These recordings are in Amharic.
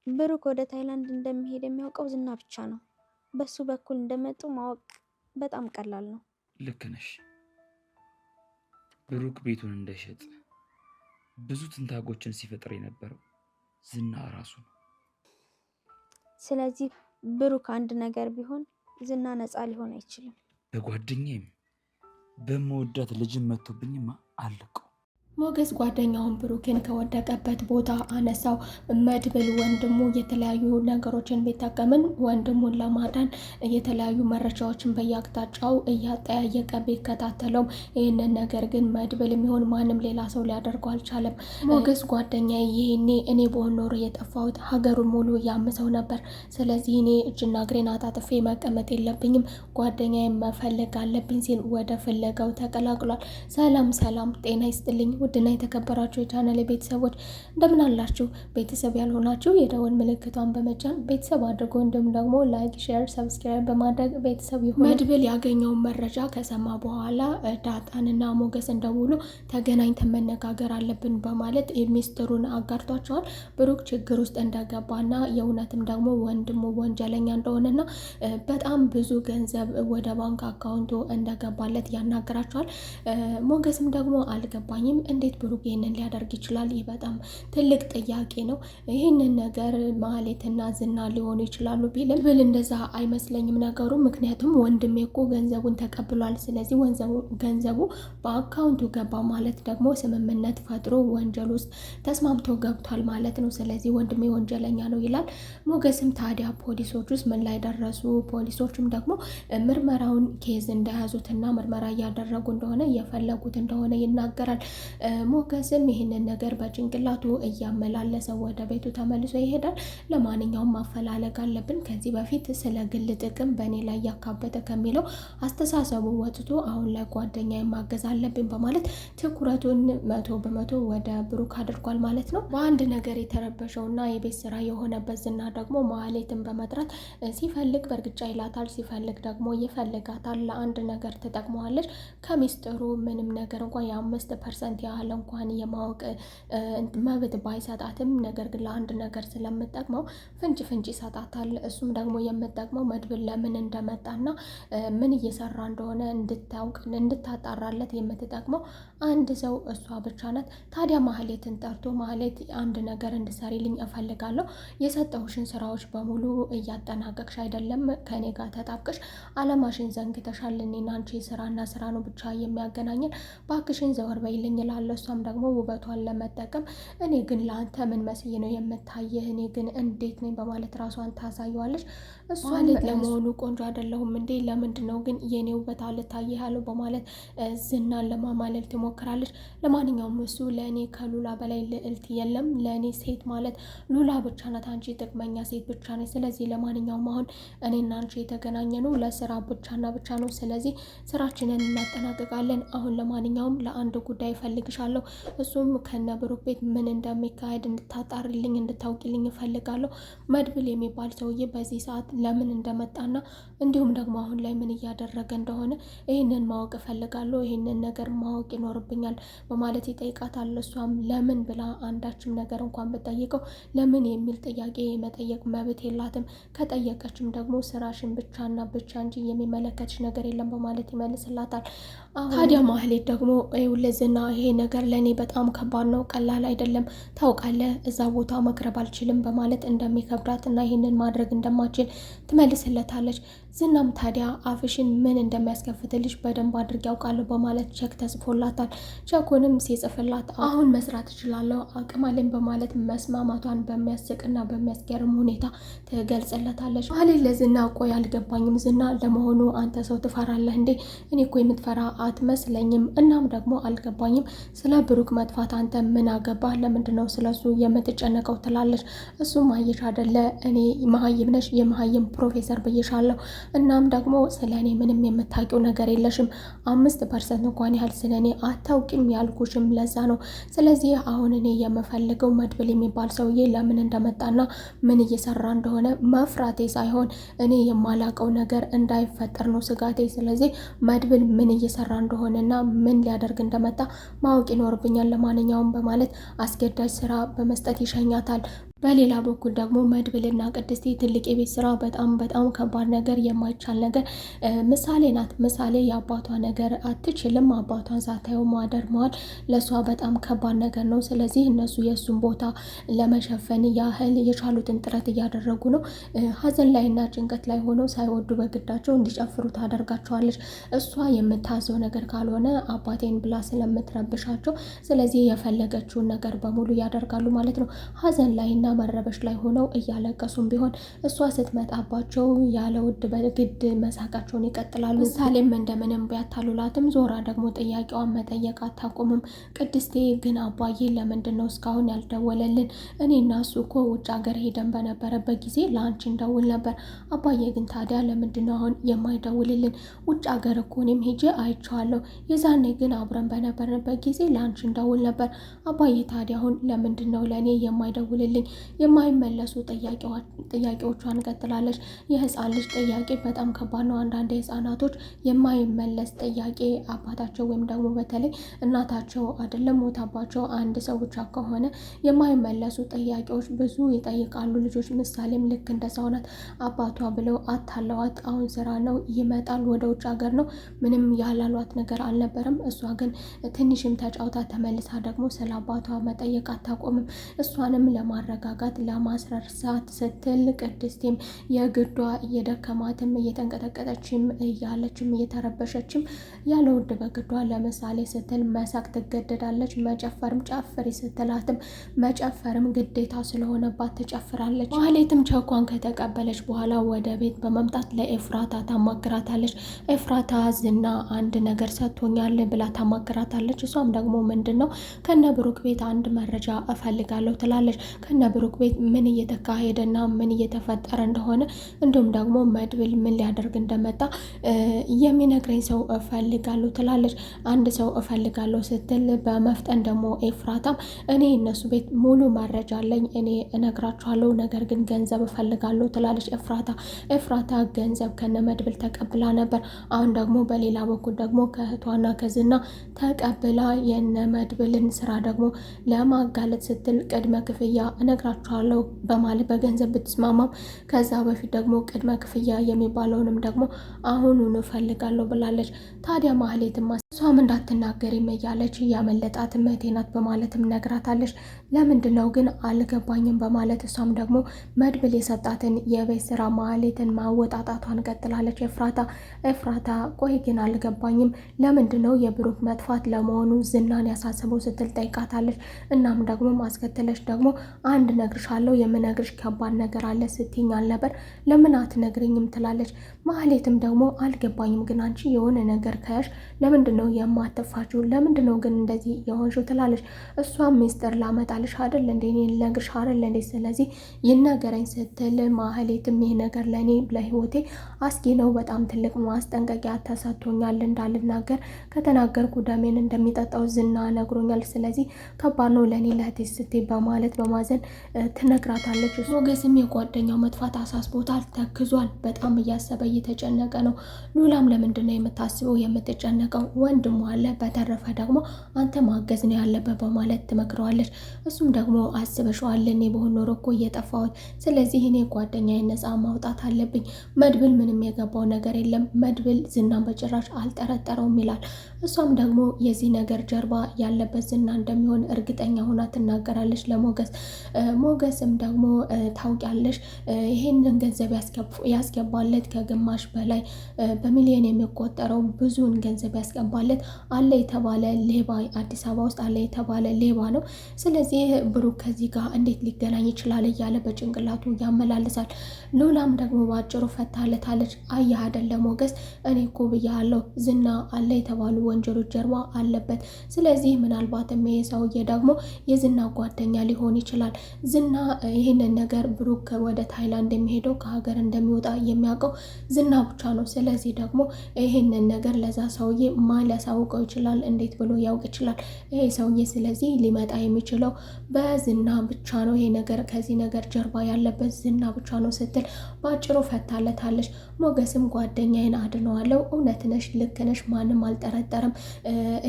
ብሩክ ወደ ታይላንድ እንደሚሄድ የሚያውቀው ዝና ብቻ ነው። በሱ በኩል እንደመጡ ማወቅ በጣም ቀላል ነው። ልክ ነሽ። ብሩክ ቤቱን እንዳይሸጥ ብዙ ትንታጎችን ሲፈጥር የነበረው ዝና ራሱ ነው። ስለዚህ ብሩክ አንድ ነገር ቢሆን ዝና ነፃ ሊሆን አይችልም። በጓደኛዬም በመወዳት ልጅም መጥቶብኝማ አለቀው። ሞገስ ጓደኛውን ብሩክን ከወደቀበት ቦታ አነሳው። መድብል ወንድሙ የተለያዩ ነገሮችን ቢጠቀምን ወንድሙን ለማዳን የተለያዩ መረጃዎችን በየአቅጣጫው እያጠያየቀ ቢከታተለውም ይህንን ነገር ግን መድብል የሚሆን ማንም ሌላ ሰው ሊያደርገው አልቻለም። ሞገስ ጓደኛ ይህኔ እኔ በሆን ኖሮ የጠፋሁት ሀገሩን ሙሉ ያምሰው ነበር። ስለዚህ እኔ እጅና እግሬን አጣጥፌ መቀመጥ የለብኝም፣ ጓደኛዬን መፈለግ አለብኝ ሲል ወደ ፍለጋው ተቀላቅሏል። ሰላም ሰላም፣ ጤና ይስጥልኝ ውድና የተከበራችሁ የቻናል ቤተሰቦች እንደምን አላችሁ? ቤተሰብ ያልሆናችሁ የደወል ምልክቷን በመጫን ቤተሰብ አድርጎ እንዲሁም ደግሞ ላይክ፣ ሼር፣ ሰብስክራይብ በማድረግ ቤተሰብ ይሁን። መድብል ያገኘውን መረጃ ከሰማ በኋላ ዳጣንና ሞገስን ደውሎ ተገናኝተን መነጋገር አለብን በማለት ሚስጥሩን አጋርቷቸዋል። ብሩክ ችግር ውስጥ እንደገባና የእውነትም ደግሞ ወንድሙ ወንጀለኛ እንደሆነና በጣም ብዙ ገንዘብ ወደ ባንክ አካውንቱ እንደገባለት ያናገራቸዋል። ሞገስም ደግሞ አልገባኝም እንዴት ብሩክ ይህንን ሊያደርግ ይችላል? ይህ በጣም ትልቅ ጥያቄ ነው። ይህንን ነገር ማህሌትና ዝና ሊሆኑ ይችላሉ ብል እንደዛ አይመስለኝም ነገሩ። ምክንያቱም ወንድሜ እኮ ገንዘቡን ተቀብሏል። ስለዚህ ገንዘቡ በአካውንቱ ገባ ማለት ደግሞ ስምምነት ፈጥሮ ወንጀል ውስጥ ተስማምቶ ገብቷል ማለት ነው። ስለዚህ ወንድሜ ወንጀለኛ ነው ይላል። ሞገስም ታዲያ ፖሊሶች ውስጥ ምን ላይ ደረሱ? ፖሊሶችም ደግሞ ምርመራውን ኬዝ እንደያዙትና ምርመራ እያደረጉ እንደሆነ እየፈለጉት እንደሆነ ይናገራል። ሞገስም ይህንን ነገር በጭንቅላቱ እያመላለሰ ወደ ቤቱ ተመልሶ ይሄዳል። ለማንኛውም ማፈላለግ አለብን፣ ከዚህ በፊት ስለ ግል ጥቅም በእኔ ላይ ያካበተ ከሚለው አስተሳሰቡ ወጥቶ አሁን ላይ ጓደኛ ማገዝ አለብን በማለት ትኩረቱን 100% ወደ ብሩክ አድርጓል ማለት ነው። በአንድ ነገር የተረበሸውና የቤት ስራ የሆነበት ዝና ደግሞ ማህሌትን በመጥራት ሲፈልግ በእርግጫ ይላታል፣ ሲፈልግ ደግሞ ይፈልጋታል። ለአንድ ነገር ትጠቅመዋለች። ከሚስጥሩ ምንም ነገር እንኳን የ5% ያህል እንኳን የማወቅ መብት ባይሰጣትም ነገር ግን ለአንድ ነገር ስለምጠቅመው ፍንጭ ይሰጣታል። እሱም ደግሞ የምጠቅመው መድብል ለምን እንደመጣና ምን እየሰራ እንደሆነ እንድታጣራለት የምትጠቅመው አንድ ሰው እሷ ብቻ ናት። ታዲያ ማህሌትን ጠርቶ ማህሌት አንድ ነገር እንድሰሪልኝ እፈልጋለሁ፣ የሰጠሁሽን ስራዎች በሙሉ እያጠናቀቅሽ አይደለም፣ ከኔ ጋር ተጣብቀሽ አለማሽን ዘንግተሻል። እኔና አንቺ ስራና ስራ ነው ብቻ የሚያገናኘን፣ ባክሽን ዘወር በይልኝ እላለሁ። እሷም ደግሞ ውበቷን ለመጠቀም እኔ ግን ለአንተ ምን መስዬ ነው የምታየህ? እኔ ግን እንዴት ነኝ በማለት ራሷን ታሳየዋለች። እሷን ለመሆኑ ቆንጆ አይደለሁም እንዴ? ለምንድን ነው ግን የኔ ውበት አልታየህ ያለው በማለት ዝናን ለማማለል ትሞክራለች። ለማንኛውም እሱ ለእኔ ከሉላ በላይ ልዕልት የለም፣ ለእኔ ሴት ማለት ሉላ ብቻ ናት፣ አንቺ ጥቅመኛ ሴት ብቻ ነች። ስለዚህ ለማንኛውም አሁን እኔና አንቺ የተገናኘ ነው ለስራ ብቻና ብቻ ነው። ስለዚህ ስራችንን እናጠናቅቃለን። አሁን ለማንኛውም ለአንድ ጉዳይ እፈልግሻለሁ፣ እሱም ከነ ብሩክ ቤት ምን እንደሚካሄድ እንድታጣሪልኝ እንድታውቂልኝ እፈልጋለሁ። መድብል የሚባል ሰውዬ በዚህ ሰዓት ለምን እንደመጣና እንዲሁም ደግሞ አሁን ላይ ምን እያደረገ እንደሆነ ይህንን ማወቅ እፈልጋለሁ፣ ይህንን ነገር ማወቅ ይኖርብኛል በማለት ይጠይቃታል። እሷም ለምን ብላ አንዳችም ነገር እንኳን ብጠይቀው ለምን የሚል ጥያቄ የመጠየቅ መብት የላትም፣ ከጠየቀችም ደግሞ ስራሽን ብቻና ብቻ እንጂ የሚመለከትሽ ነገር የለም በማለት ይመልስላታል። ታዲያ ማህሌት ደግሞ ዝና ይሄ ነገር ለእኔ በጣም ከባድ ነው፣ ቀላል አይደለም፣ ታውቃለህ፣ እዛ ቦታ መቅረብ አልችልም በማለት እንደሚከብዳት እና ይህንን ማድረግ እንደማችል ትመልስለታለች። ዝናም ታዲያ አፍሽን ምን እንደሚያስከፍትልሽ በደንብ አድርግ ያውቃለሁ በማለት ቸክ ተጽፎላታል። ቸኩንም ሲጽፍላት አሁን መስራት እችላለሁ አቅም አለኝ በማለት መስማማቷን በሚያስቅና በሚያስገርም ሁኔታ ትገልጽለታለች። ማህሌት ለዝና ቆይ አልገባኝም፣ ዝና ለመሆኑ አንተ ሰው ትፈራለህ እንዴ? እኔ እኮ የምትፈራ አትመስለኝም። እናም ደግሞ አልገባኝም፣ ስለ ብሩክ መጥፋት አንተ ምን አገባህ? ለምንድነው ስለሱ የምትጨነቀው? ትላለች። እሱም አየሽ አይደለ እኔ መሀይም ነሽ፣ የመሀይም ፕሮፌሰር ብዬሻለሁ። እናም ደግሞ ስለ እኔ ምንም የምታውቂው ነገር የለሽም፣ 5% እንኳን ያህል ስለ እኔ አታውቂም ያልኩሽም ለዛ ነው። ስለዚህ አሁን እኔ የምፈልገው መድብል የሚባል ሰውዬ ለምን እንደመጣና ምን እየሰራ እንደሆነ መፍራቴ ሳይሆን እኔ የማላውቀው ነገር እንዳይፈጠር ነው ስጋቴ። ስለዚህ መድብል ምን እየሰራ እንደሆነና ምን ሊያደርግ እንደመጣ ማወቅ ይኖርብኛል ለማንኛውም በማለት አስገዳጅ ስራ በመስጠት ይሸኛታል። በሌላ በኩል ደግሞ መድብልና ቅድስቴ ትልቅ የቤት ስራ በጣም ከባድ ነገር የማይቻል ነገር ምሳሌ ናት። ምሳሌ የአባቷ ነገር አትችልም። አባቷን ሳታየው ማደር መዋል ለእሷ በጣም ከባድ ነገር ነው። ስለዚህ እነሱ የእሱን ቦታ ለመሸፈን ያህል የቻሉትን ጥረት እያደረጉ ነው። ሀዘን ላይና ጭንቀት ላይ ሆነው ሳይወዱ በግዳቸው እንዲጨፍሩ ታደርጋቸዋለች። እሷ የምታዘው ነገር ካልሆነ አባቴን ብላ ስለምትረብሻቸው ስለዚህ የፈለገችውን ነገር በሙሉ ያደርጋሉ ማለት ነው። ሀዘን ላይና መረበሽ ላይ ሆነው እያለቀሱም ቢሆን እሷ ስትመጣባቸው ያለ ውድ በግድ መሳቃቸውን ይቀጥላሉ። ምሳሌም እንደምንም ቢያታሉላትም ዞራ ደግሞ ጥያቄዋን መጠየቅ አታቆምም። ቅድስቴ ግን አባዬ ለምንድን ነው እስካሁን ያልደወለልን? እኔ እና እሱ እኮ ውጭ ሀገር ሄደን በነበረበት ጊዜ ለአንቺ እንደውል ነበር። አባዬ ግን ታዲያ ለምንድን ነው አሁን የማይደውልልን? ውጭ ሀገር እኮ እኔም ሄጄ አይቼዋለሁ። የዛኔ ግን አብረን በነበርንበት ጊዜ ለአንቺ እንደውል ነበር። አባዬ ታዲያ አሁን ለምንድን ነው ለእኔ የማይደውልልኝ? የማይመለሱ ጥያቄዎቿን ቀጥላለች። የህፃን ልጅ ጥያቄ በጣም ከባድ ነው። አንዳንድ ህፃናቶች የማይመለስ ጥያቄ አባታቸው ወይም ደግሞ በተለይ እናታቸው አይደለም ሞታባቸው አንድ ሰው ብቻ ከሆነ የማይመለሱ ጥያቄዎች ብዙ ይጠይቃሉ ልጆች። ምሳሌም ልክ እንደዛው ናት። አባቷ ብለው አታለዋት አሁን ስራ ነው ይመጣል፣ ወደ ውጭ ሀገር ነው፣ ምንም ያላሏት ነገር አልነበረም። እሷ ግን ትንሽም ተጫውታ ተመልሳ ደግሞ ስለ አባቷ መጠየቅ አታቆምም። እሷንም ለማረጋጋት ለማስረሳት ስትል ቅድስቴም የግዷ እየደከማትም እየተንቀጠቀጠችም እያለችም እየተረበሸችም ያለ ውድ በግዷ ለምሳሌ ስትል መሳቅ ትገደዳለች። መጨፈርም ጨፍሪ ስትላትም መጨፈርም ግዴታ ስለሆነባት ትጨፍራለች። ማህሌትም ቸኳን ከተቀበለች በኋላ ወደ ቤት በመምጣት ለኤፍራታ ታማክራታለች። ኤፍራታ ዝና አንድ ነገር ሰጥቶኛል ብላ ታማክራታለች። እሷም ደግሞ ምንድን ነው ከነ ብሩክ ቤት አንድ መረጃ እፈልጋለሁ ትላለች። ከነ ብሩክ ቤት ምን እየተካሄደና ምን እየተፈጠረ እንደሆነ እንዲሁም ደግሞ መድብል ምን ሊያደርግ እንደመጣ የሚነግረኝ ሰው እፈልጋለሁ ትላለች። አንድ ሰው እፈልጋለሁ ስትል በመፍጠን ደግሞ ኤፍራታም እኔ እነሱ ቤት ሙሉ መረጃ አለኝ እኔ እነግራችኋለሁ፣ ነገር ግን ገንዘብ እፈልጋለሁ ትላለች ኤፍራታ ገንዘብ ከነ መድብል ተቀብላ ነበር። አሁን ደግሞ በሌላ በኩል ደግሞ ከእህቷና ከዝና ተቀብላ የነ መድብልን ስራ ደግሞ ለማጋለጥ ስትል ቅድመ ክፍያ እነግራችኋለሁ በማለት በገንዘብ ብትስማማም ከዛ በፊት ደግሞ ቅድመ ክፍያ የሚባለውንም ደግሞ አሁኑኑ እፈልጋለሁ ብላለች። ታዲያ ማህሌትማ እሷም እንዳትናገሪም እያለች እያመለጣት እህቴ ናት በማለትም ነግራታለች። ለምንድነው ግን አልገባኝም በማለት እሷም ደግሞ መድብል የሰጣትን የቤት ስራ ማህሌትን ማወጣጣቷን ቀጥላለች። ኤፍራታ ቆይ ግን አልገባኝም ለምንድነው የብሩክ መጥፋት ለመሆኑ ዝናን ያሳስበው ስትል ጠይቃታለች። እናም ደግሞ ማስከተለች ደግሞ አንድ ነግርሻለሁ የምነግርሽ ከባድ ነገር አለ ስትይኝ አልነበር ለምን አትነግሪኝም ትላለች። ማህሌትም ደግሞ አልገባኝም ግን አንቺ የሆነ ነገር ከያሽ ለምንድነው የማትፋችሁ? ለምንድነው ግን እንደዚህ የሆንሽው? ትላለች። እሷም ሚስጥር ላመጣልሽ አይደል እንዴ እኔ ልነግርሽ አይደል እንዴ ስለዚህ ይነገረኝ ስትል ማህሌትም ይሄ ነገር ለእኔ ለህይወቴ አስጊ ነው፣ በጣም ትልቅ ማስጠንቀቂያ ተሰጥቶኛል፣ እንዳልናገር ከተናገርኩ ደሜን እንደሚጠጣው ዝና ነግሮኛል፣ ስለዚህ ከባድ ነው ለእኔ ለእህቴ ስትይ በማለት በማዘን ትነግራታለች። ሞገስም የጓደኛው መጥፋት አሳስቦታል፣ ተክዟል፣ በጣም እያሰበ እየተጨነቀ ነው። ሉላም ለምንድን ነው የምታስበው የምትጨነቀው? ወንድሟ አለ፣ በተረፈ ደግሞ አንተ ማገዝ ነው ያለበት በማለት ትመክረዋለች። እሱም ደግሞ አስበሽዋል፣ እኔ በሆን ኖሮ እኮ እየጠፋሁት፣ ስለዚህ እኔ ጓደኛዬን ነፃ ማውጣት አለብኝ። መድብል ምንም የገባው ነገር የለም፣ መድብል ዝናን በጭራሽ አልጠረጠረውም ይላል። እሷም ደግሞ የዚህ ነገር ጀርባ ያለበት ዝና እንደሚሆን እርግጠኛ ሆና ትናገራለች ለሞገስ። ሞገስም ደግሞ ታውቂያለሽ ይሄንን ገንዘብ ያስገባለት ከግማሽ በላይ በሚሊዮን የሚቆጠረው ብዙውን ገንዘብ ያስገባለት አለ የተባለ ሌባ፣ አዲስ አበባ ውስጥ አለ የተባለ ሌባ ነው። ስለዚህ ብሩክ ከዚህ ጋር እንዴት ሊገናኝ ይችላል እያለ በጭንቅላቱ ያመላልሳል። ሉላም ደግሞ ባጭሩ ፈታለታለች። አየህ አይደለ ሞገስ እኔ እኮ ብያለሁ ዝና አለ የተባሉ ወንጀሎች ጀርባ አለበት። ስለዚህ ምናልባትም ይሄ ሰውዬ ደግሞ የዝና ጓደኛ ሊሆን ይችላል። ዝና ይህንን ነገር ብሩክ ወደ ታይላንድ የሚሄደው ከሀገር እንደሚወጣ የሚያውቀው ዝና ብቻ ነው። ስለዚህ ደግሞ ይህንን ነገር ለዛ ሰውዬ ማን ሊያሳውቀው ይችላል? እንዴት ብሎ ያውቅ ይችላል ይሄ ሰውዬ? ስለዚህ ሊመጣ የሚችለው በዝና ብቻ ነው። ይሄ ነገር ከዚህ ነገር ጀርባ ያለበት ዝና ብቻ ነው ስትል በአጭሩ ፈታለታለች። ሞገስም ጓደኛዬን አድነዋለሁ፣ እውነት ነሽ፣ ልክ ነሽ፣ ማንም አልጠረጠርም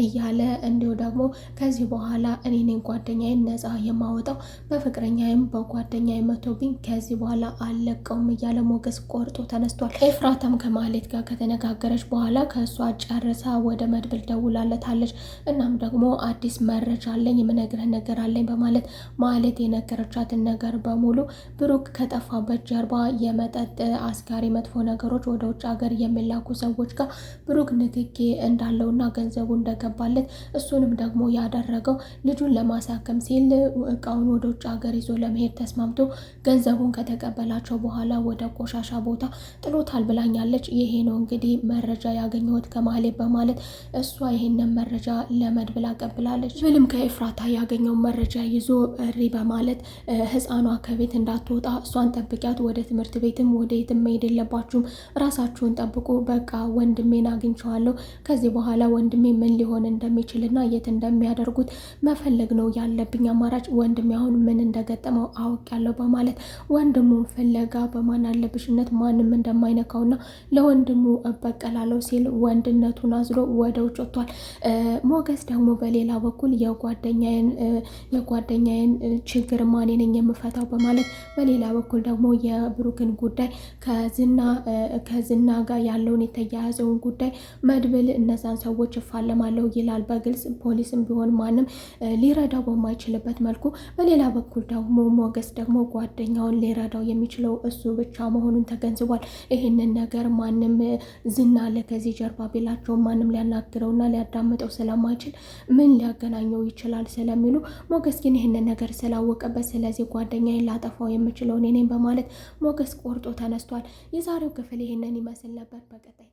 እያለ እንዲሁ ደግሞ ከዚህ በኋላ እኔ ነኝ ጓደኛዬን ነፃ የማወጣው፣ በፍቅር በፍቅረኛዬም በጓደኛዬ መቶብኝ ከዚህ በኋላ አልለቀውም እያለ ሞገስ ቆርጦ ተነስቷል። ኤፍራታም ከማህሌት ጋር ከተነጋገረች በኋላ ከእሷ ጨርሳ ወደ መድብል ደውላለታለች። እናም ደግሞ አዲስ መረጃ አለኝ የምነግርህ ነገር አለኝ በማለት ማህሌት የነገረቻትን ነገር በሙሉ ብሩክ ከጠፋበት ጀርባ የመጠጥ አስካሪ መጥፎ ነገሮች ወደ ውጭ ሀገር የሚላኩ ሰዎች ጋር ብሩክ ንክኪ እንዳለውና ገንዘቡ እንደገባለት እሱንም ደግሞ ያደረገው ልጁን ለማሳከም ሲል እቃውን ወደ ውጭ ሀገር ይዞ ለመሄድ ተስማምቶ ገንዘቡን ከተቀበላቸው በኋላ ወደ ቆሻሻ ቦታ ጥሎታል ብላኛለች። ይሄ ነው እንግዲህ መረጃ ያገኘሁት ከማህሌት በማለት እሷ ይሄንን መረጃ ለመድብል አቀብላለች። ብልም ከኤፍራታ ያገኘው መረጃ ይዞ እሪ በማለት ህፃኗ ከቤት እንዳትወጣ እሷን ጠብቂያት፣ ወደ ትምህርት ቤትም ወደ የትም መሄድ የለባችሁም፣ ራሳችሁን ጠብቁ፣ በቃ ወንድሜን አግኝቼዋለሁ፣ ከዚህ በኋላ ወንድሜ ምን ሊሆን እንደሚችልና የት እንደሚያደርጉት መፈለግ ነው ያለብኝ አማራጭ፣ ወንድሜ አሁን ምን እንደገጠመው አውቄያለሁ በማለት ወንድሙን ፍለጋ በማን አለብሽነት ማንም እንደማይነካውና ለወንድሙ እበቀላለሁ ሲል ወንድነቱን አዝሎ ወደ ውጭ ወጥቷል። ሞገስ ደግሞ በሌላ በኩል የጓደኛዬን ችግር ማን ነኝ የምፈታው በማለት በሌላ በኩል ደግሞ የብሩክን ጉዳይ ከዝና ጋር ያለውን የተያያዘውን ጉዳይ መድብል እነዛን ሰዎች እፋለማለሁ ይላል በግልጽ። ፖሊስም ቢሆን ማንም ሊረዳው በማይችልበት መልኩ፣ በሌላ በኩል ደግሞ ሞገስ ደግሞ ጓደኛውን ሊረዳው የሚችለው እሱ ብቻ መሆኑን ተገንዝቧል። ይህንን ነገር ማንም ዝና አለ ከዚህ ጀርባ ቢላቸው ማንም ሊያናግረውና ሊያዳምጠው ስለማይችል ምን ሊያገናኘው ይችላል ስለሚሉ ሞገስ ግን ይህንን ነገር ስላወቀበት ስለዚህ ጓደኛዬን ላጠፋው የምችለው እኔ ነኝ በማለት ሞገስ ቆርጦ ተነስቷል። የዛሬው ክፍል ይህንን ይመስል ነበር። በቀጣይ